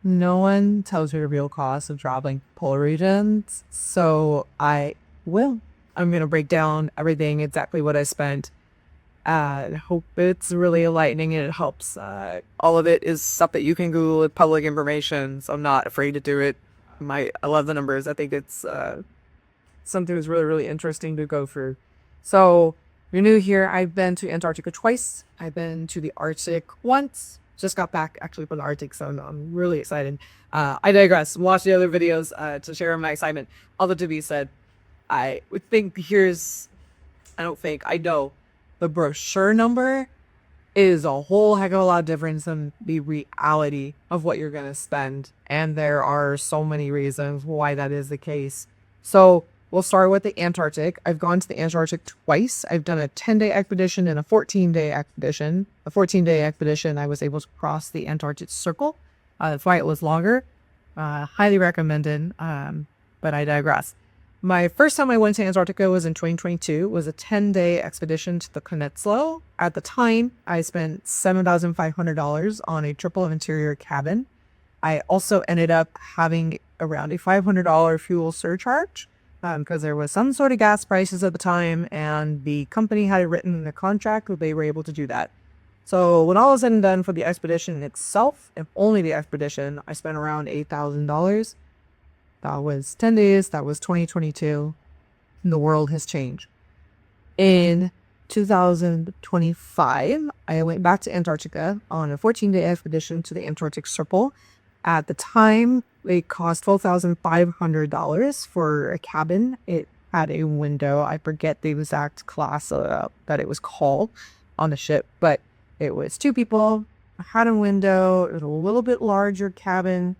no one tells you the real cost of traveling polar regions, so I will. I'm gonna break down everything, exactly what I spent. I hope it's really enlightening and it helps. All of it is stuff that you can Google with public information, so I'm not afraid to do it. I love the numbers. I think it's something that's really, really interesting to go through. So, if you're new here, I've been to Antarctica twice. I've been to the Arctic once. Just got back actually from the Arctic, so I'm really excited. I digress. Watch the other videos to share my excitement. Although, to be said, I would think I don't think, I know the brochure number is a whole heck of a lot different than the reality of what you're going to spend. And there are so many reasons why that is the case. So we'll start with the Antarctic. I've gone to the Antarctic twice. I've done a 10-day expedition and a 14-day expedition. A 14-day expedition, I was able to cross the Antarctic Circle. The flight was longer. Highly recommended, but I digress. My first time I went to Antarctica was in 2022. It was a 10-day expedition to the Peninsula. At the time, I spent $7,500 on a triple interior cabin. I also ended up having around a $500 fuel surcharge because there was some sort of gas prices at the time, and the company had it written in the contract that they were able to do that. So when all was said and done for the expedition itself, if only the expedition, I spent around $8,000. That was 10 days. That was 2022. And the world has changed. In 2025, I went back to Antarctica on a 14-day expedition to the Antarctic Circle. At the time, it cost $12,500 for a cabin. It had a window. I forget the exact class that it was called on the ship, but it was two people. I had a window. It was a little bit larger cabin.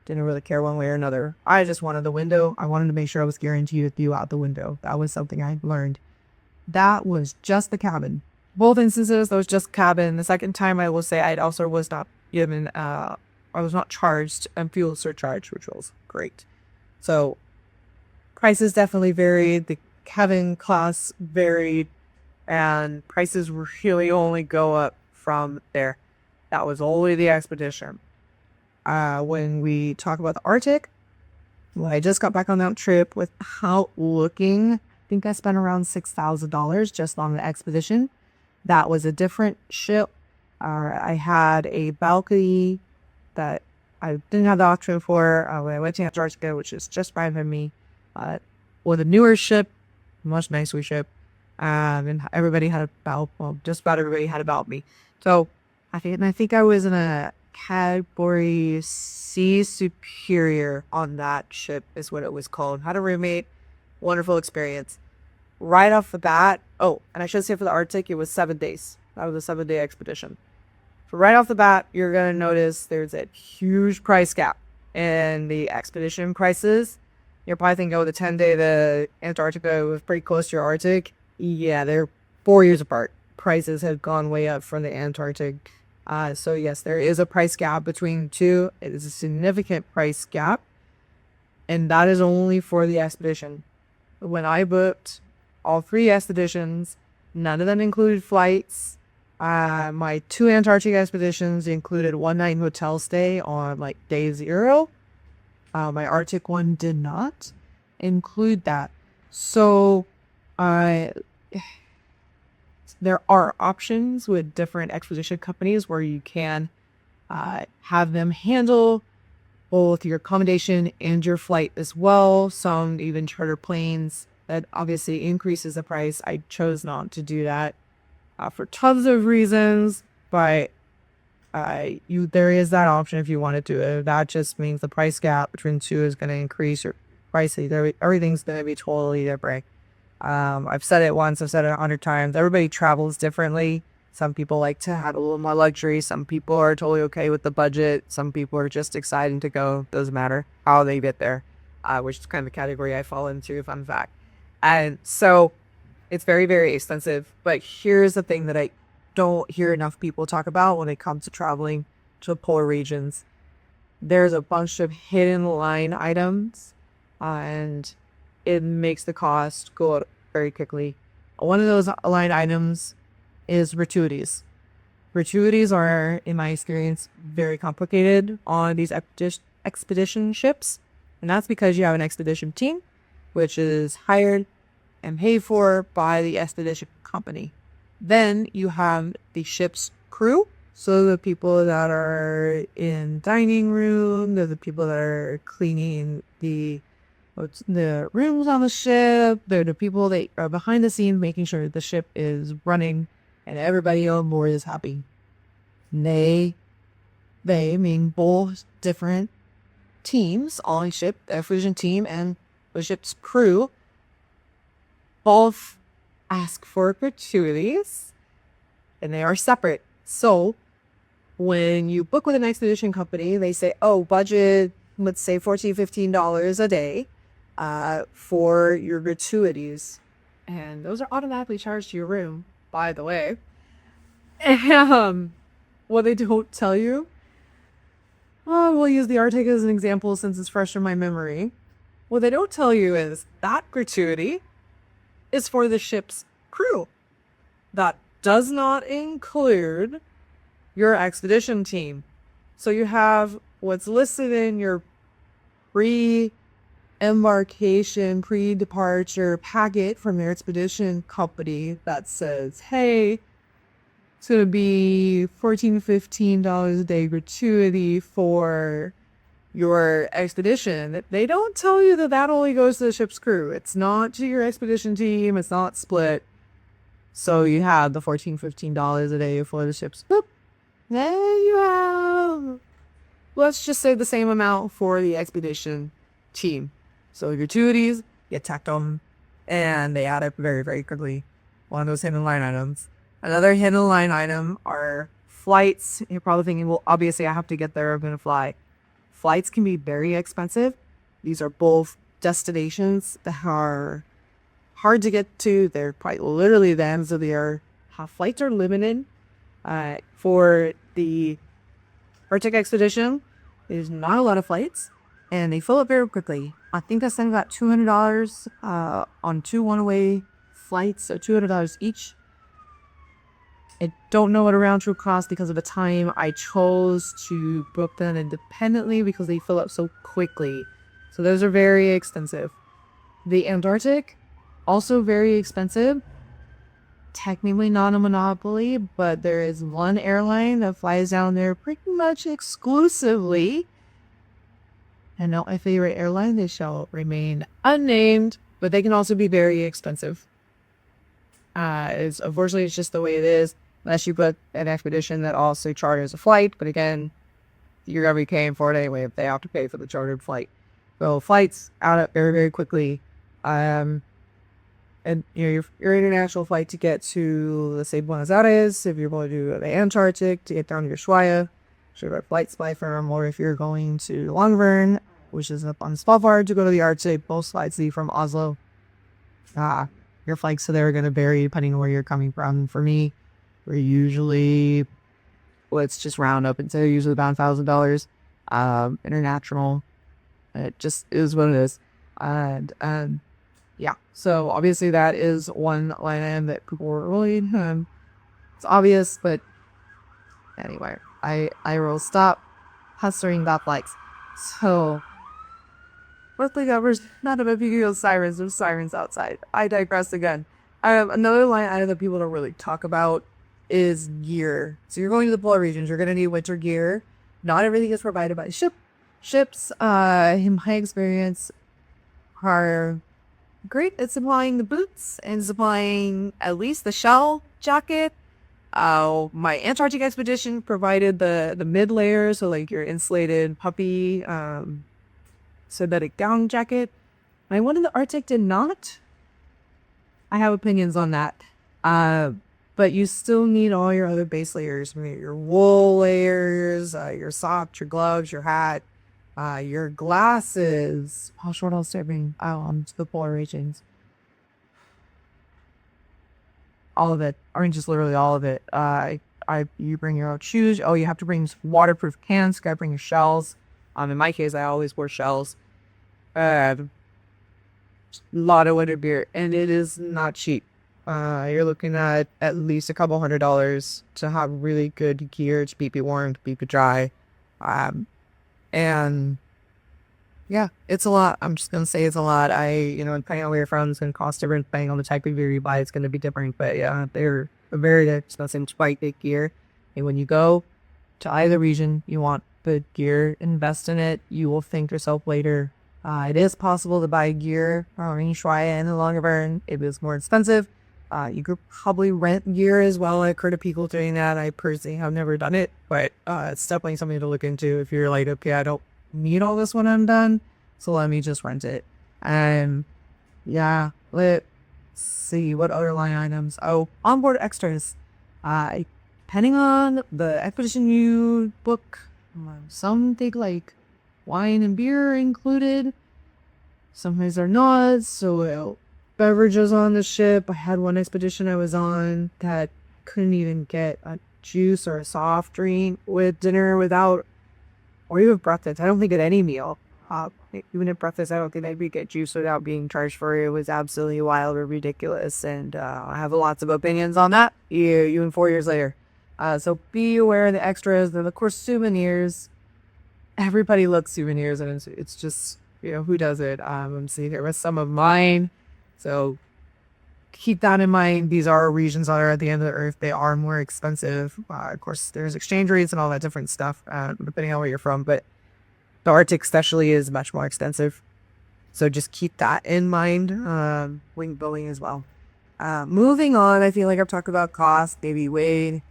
Didn't really care one way or another. I just wanted the window. I wanted to make sure I was guaranteed a view out the window. That was something I learned. That was just the cabin. Both instances, that was just cabin. The second time, I will say I also was not given, I was not charged a fuel surcharge, which was great. So prices definitely varied. The cabin class varied, and prices really only go up from there. That was only the expedition. When we talk about the Arctic, well, I just got back on that trip without looking. I think I spent around $6,000 just on the expedition. That was a different ship. I had a balcony that I didn't have the option for when I went to Antarctica, which is just right by me. With a newer ship, much nicer ship, and everybody had just about everybody had a balcony. So I think I was in a category C superior on that ship is what it was called. Had a roommate, wonderful experience. Right off the bat, oh, and I should say for the Arctic, it was 7 days. That was a 7-day expedition. So right off the bat, you're going to notice there's a huge price gap in the expedition prices. You're probably thinking, oh, the 10-day, the Antarctica was pretty close to your Arctic. Yeah, they're 4 years apart. Prices have gone way up from the Antarctic. So yes, there is a price gap between the two. It is a significant price gap, and that is only for the expedition. When I booked all 3 expeditions, none of them included flights. My 2 Antarctic expeditions included 1 night hotel stay on like day 0. My Arctic one did not include that. So, there are options with different expedition companies where you can have them handle both your accommodation and your flight as well. Some even charter planes. That obviously increases the price. I chose not to do that for tons of reasons, but there is that option if you wanted to. That just means the price gap between two is going to increase your price. Everything's going to be totally different. I've said it once, I've said it 100 times. Everybody travels differently. Some people like to have a little more luxury. Some people are totally okay with the budget. Some people are just excited to go. Doesn't matter how they get there, which is kind of the category I fall into, fun fact. And so it's very, very expensive. But here's the thing that I don't hear enough people talk about when it comes to traveling to the polar regions. There's a bunch of hidden line items, and it makes the cost go up very quickly. One of those line items is gratuities. Gratuities are, in my experience, very complicated on these expedition ships. And that's because you have an expedition team, which is hired and paid for by the expedition company. Then you have the ship's crew. So the people that are in dining room, they're the people that are cleaning the rooms on the ship. They're the people that are behind the scenes making sure the ship is running and everybody on board is happy. They mean both different teams on a ship, the expedition team and the ship's crew, both ask for gratuities and they are separate. So when you book with an expedition company, they say, oh, budget, let's say $14, $15 a day for your gratuities. And those are automatically charged to your room, by the way. And what they don't tell you, we'll use the Arctic as an example since it's fresh in my memory. What they don't tell you is that gratuity is for the ship's crew. That does not include your expedition team. So you have what's listed in your pre-embarkation, pre-departure packet from your expedition company that says, hey, it's going to be $14, $15 a day gratuity for your expedition. They don't tell you that only goes to the ship's crew. It's not to your expedition team. It's not split. So you have the $14, $15 a day for the ship's crew. Then you have, let's just say the same amount for the expedition team. So gratuities get tacked on and they add up very, very quickly. One of those hidden line items. Another hidden line item are flights. You're probably thinking, well, obviously I have to get there. I'm going to fly. Flights can be very expensive. These are both destinations that are hard to get to. They're quite literally them. So flights are limited. For the Arctic expedition, there's not a lot of flights, and they fill up very quickly. I think that's about $200 on 2 one-way flights, so $200 each. I don't know what a round trip costs because of the time. I chose to book them independently because they fill up so quickly. So those are very expensive. The Antarctic, also very expensive. Technically not a monopoly, but there is one airline that flies down there pretty much exclusively. And not my favorite airline. They shall remain unnamed, but they can also be very expensive. Unfortunately, it's just the way it is. Unless you book an expedition that also charters a flight, but again, you're gonna be paying for it anyway if they have to pay for the chartered flight. So flights add up very, very quickly. And your international flight to get to, let's say, Buenos Aires, if you're going to do the Antarctic to get down to Ushuaia, should have flights by firm, or if you're going to Longvern, which is up on Svalbard to go to the Arctic, both flights leave from Oslo. Your flights to there are going to vary depending on where you're coming from. For me, we're usually, let's just round up and say usually about $1,000. International, it just is what it is. And yeah, so obviously that is one line item that people were really, it's obvious, but anyway, I will stop hustling that likes. So, luckily covers not a big deal sirens, there's sirens outside. I digress again. Another line item that people don't really talk about is gear. So you're going to the polar regions, you're going to need winter gear. Not everything is provided by ships, in my experience, are great at supplying the boots and supplying at least the shell jacket. My Antarctic expedition provided the mid layer, so like your insulated puppy synthetic down jacket. My one in the Arctic did not. I have opinions on that. But you still need all your other base layers, your wool layers, your socks, your gloves, your hat, your glasses. How short else did I bring to the polar regions? All of it. I mean, just literally all of it. You bring your own shoes. Oh, you have to bring waterproof cans. You gotta bring your shells. In my case, I always wear shells. A lot of winter gear, and it is not cheap. You're looking at least a couple $100 to have really good gear to keep you warm, to keep you dry. And yeah, it's a lot. I'm just gonna say it's a lot. Depending on where you're from, it's gonna cost different. Depending on the type of gear you buy, it's gonna be different. But yeah, they're very expensive to buy good gear. And when you go to either region, you want good gear, invest in it. You will thank yourself later. It is possible to buy gear from Ushuaia in the longer run. It is more expensive. You could probably rent gear as well. I've heard of people doing that. I personally have never done it, but it's definitely something to look into if you're like, okay, I don't need all this when I'm done, so let me just rent it. And yeah, let's see what other line items. Oh, onboard extras. Depending on the expedition you book, some take like wine and beer included. Sometimes they're not. So beverages on the ship. I had one expedition I was on that couldn't even get a juice or a soft drink with dinner without, or even breakfast. I don't think at any meal. Even at breakfast, I don't think I'd get juice without being charged for it. It was absolutely wild or ridiculous, and I have lots of opinions on that. Even 4 years later. So be aware of the extras. And of course, souvenirs. Everybody looks souvenirs, and it's just, who does it? I'm seeing here with some of mine. So keep that in mind. These are regions that are at the end of the earth. They are more expensive. Of course, there's exchange rates and all that different stuff, depending on where you're from. But the Arctic especially is much more expensive. So just keep that in mind when going as well. Moving on, I feel like I've talked about cost maybe way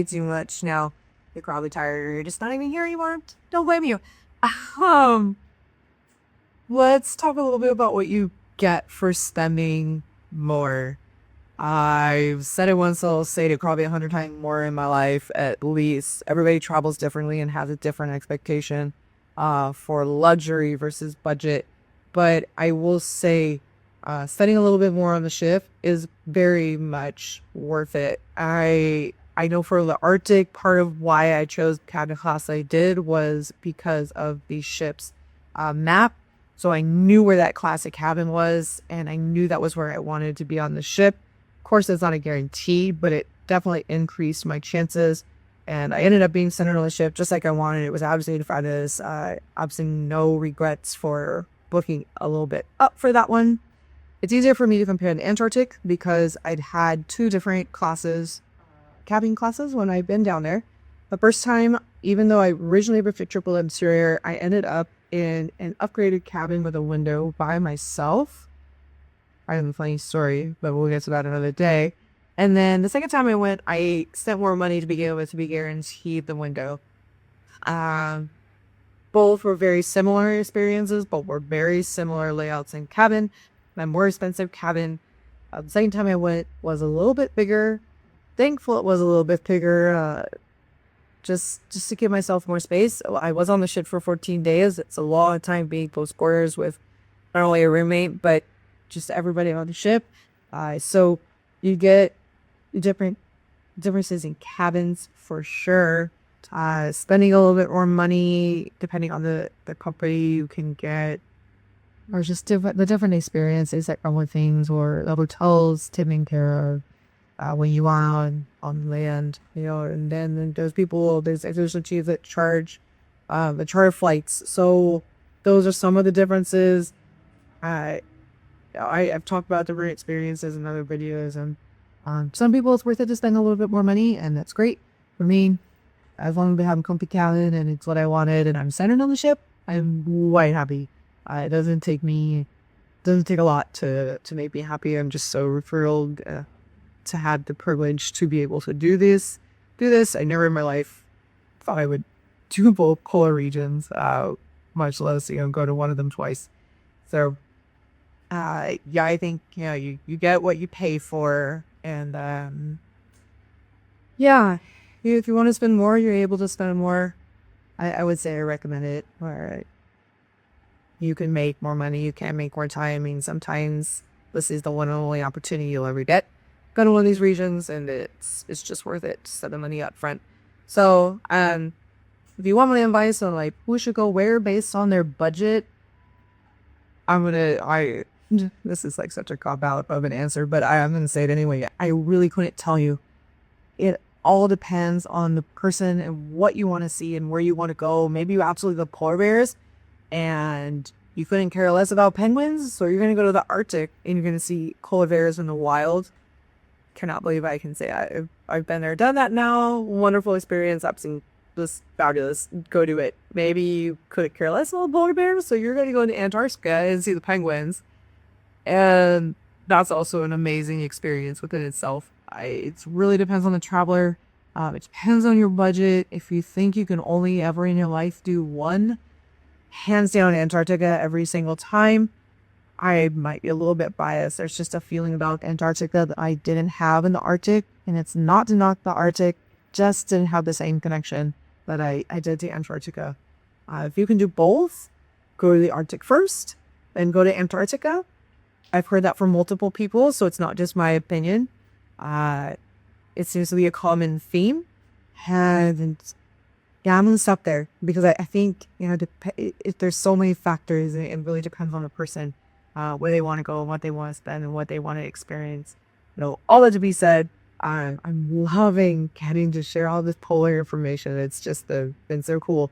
too much now. You're probably tired. You're just not even here anymore. Don't blame you. Let's talk a little bit about what you get for spending more. I've said it once, I'll say it probably 100 times more in my life at least. Everybody travels differently and has a different expectation for luxury versus budget. But I will say spending a little bit more on the ship is very much worth it. I know for the Arctic, part of why I chose cabin class I did was because of the ship's map. So I knew where that classic cabin was, and I knew that was where I wanted to be on the ship. Of course, it's not a guarantee, but it definitely increased my chances. And I ended up being centered on the ship just like I wanted. It was absolutely fabulous. Absolutely no regrets for booking a little bit up for that one. It's easier for me to compare the Antarctic because I'd had two different classes, cabin classes, when I've been down there. The first time, even though I originally booked a triple interior, I ended up in an upgraded cabin with a window by myself. I have a funny story, but we'll get to that another day. And then the second time I went, I spent more money to begin with to be guaranteed the window. Both were very similar experiences, but were very similar layouts in cabin. My more expensive cabin, the second time I went, was a little bit bigger. Thankful it was a little bit bigger, just to give myself more space. I was on the ship for 14 days. It's a long time being close quarters with not only a roommate, but just everybody on the ship. So you get differences in cabins for sure. Spending a little bit more money depending on the company you can get, or just the different experiences that come with things, or the hotels taking care of when you are on land, and then there's agencies that charge the charter flights. So those are some of the differences. I've talked about different experiences in other videos, and some people it's worth it to spend a little bit more money, and that's great. For me, as long as I have a comfy cabin and it's what I wanted and I'm centered on the ship, I'm quite happy. It doesn't take a lot to make me happy. I'm just so thrilled to have the privilege to be able to do this. I never in my life thought I would do both polar regions, much less go to one of them twice. So I think you get what you pay for, and if you want to spend more, you're able to spend more. I would say I recommend it. Or you can make more money, you can make more time. I mean, sometimes this is the one and only opportunity you'll ever get. Go to one of these regions, and it's just worth it to spend the money up front. So, if you want my advice on who should go where based on their budget, I this is like such a cop out of an answer, but I'm going to say it anyway. I really couldn't tell you. It all depends on the person and what you want to see and where you want to go. Maybe you absolutely love polar bears and you couldn't care less about penguins. So you're going to go to the Arctic and you're going to see polar bears in the wild. Cannot believe I can say I've been there, done that now. Wonderful experience. Absolutely just fabulous. Go do it. Maybe you couldn't care less about polar bears. So you're going to go to Antarctica and see the penguins. And that's also an amazing experience within itself. It really depends on the traveler. It depends on your budget. If you think you can only ever in your life do one, hands down Antarctica every single time. I might be a little bit biased. There's just a feeling about Antarctica that I didn't have in the Arctic. And it's not to knock the Arctic, just didn't have the same connection that I did to Antarctica. If you can do both, go to the Arctic first, then go to Antarctica. I've heard that from multiple people, so it's not just my opinion. It seems to be a common theme. And yeah, I'm going to stop there because I think, there's so many factors and it really depends on the person, where they want to go, what they want to spend, and what they want to experience. All that to be said, I'm loving getting to share all this polar information. It's just been so cool.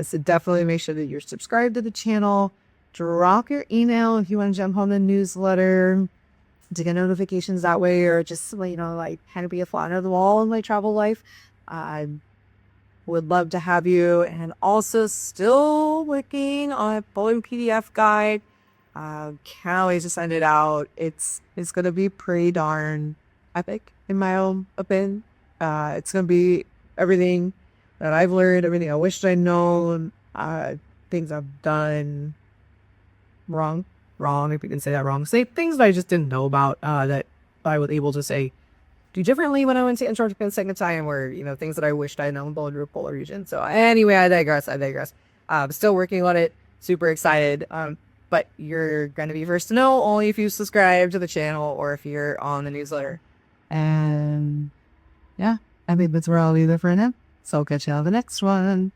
So definitely make sure that you're subscribed to the channel. Drop your email if you want to jump on the newsletter to get notifications that way, or just, kind of be a fly on the wall in my travel life. I would love to have you. And also still working on a polar PDF guide. Can't wait to send it out. It's going to be pretty darn epic in my own opinion. It's going to be everything that I've learned, everything I wished I'd known, things I've done wrong, if you can say that wrong. Say things that I just didn't know about, that I was able to say, do differently when I went to Antarctica the second time, or, things that I wished I'd known about the polar region. So anyway, I digress. Still working on it. Super excited. But you're going to be first to know only if you subscribe to the channel or if you're on the newsletter. And yeah, I think that's where I'll leave it for now. So I'll catch you on the next one.